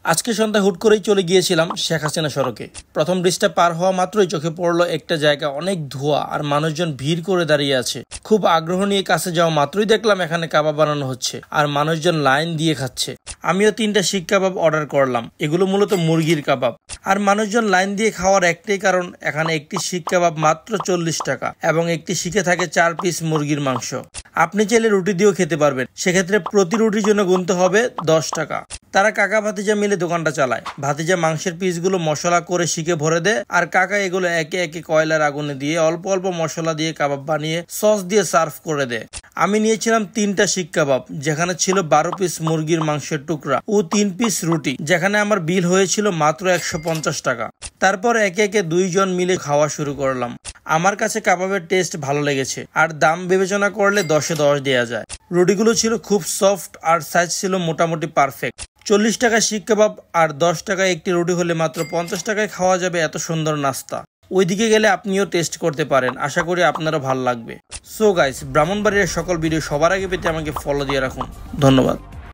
আজকে সন্ধ্যায় হুট করেই চলে গিয়েছিলাম শেখ হাসিনা সড়কে। প্রথম ব্রিজটা পার হওয়া মাত্রই চোখে পড়লো একটা জায়গা অনেক ধোঁয়া আর মানুষজন ভিড় করে দাঁড়িয়ে আছে। খুব আগ্রহ নিয়ে কাছে যাওয়া মাত্রই দেখলাম এখানে কাবাব বানানো হচ্ছে আর মানুষজন লাইন দিয়ে খাচ্ছে। আমিও 3টা শিক কাবাব অর্ডার করলাম। এগুলো মূলত মুরগির কাবাব। আর মানুষজন লাইন দিয়ে খাওয়ার একটাই কারণ, এখানে একটি শিক কাবাব মাত্র 40 টাকা এবং একটি শিকে থাকে 4 পিস মুরগির মাংস। আপনি চাইলে রুটি দিয়েও খেতে পারবেন, সেক্ষেত্রে প্রতি রুটির জন্য গুনতে হবে 10 টাকা। তারা কাকা ভাতিজা মিলে দোকানটা চালায়। ভাতিজা মাংসের পিসগুলো মশলা করে শিকে ভরে দেয় আর কাকা এগুলো একে একে কয়লার আগুনে দিয়ে অল্প অল্প মশলা দিয়ে কাবাব বানিয়ে সস দিয়ে সার্ভ করে দেয়। আমি নিয়েছিলাম 3টা শিক কাবাব, যেখানে ছিল 12 পিস মুরগির মাংসের টুকরা ও 3 পিস রুটি, যেখানে আমার বিল হয়েছিল মাত্র 150 টাকা। তারপর একে একে 2 জন মিলে খাওয়া শুরু করলাম। আমার কাছে কাবাবের টেস্ট ভালো লেগেছে আর দাম বিবেচনা করলে 10-এ 10 দেওয়া যায়। রুটিগুলো ছিল খুব সফট আর সাইজ ছিল মোটামুটি পারফেক্ট। 40 টাকা শিক কাবাব আর 10 টাকায় একটি রুটি হলে মাত্র 50 টাকায় খাওয়া যাবে এত সুন্দর নাস্তা। ওইদিকে গেলে আপনিও টেস্ট করতে পারেন, আশা করি আপনারও ভালো লাগবে। সো গাইস, ব্রাহ্মণবাড়িয়ার সকল ভিডিও সবার আগে পেতে আমাকে ফলো দিয়ে রাখুন। ধন্যবাদ।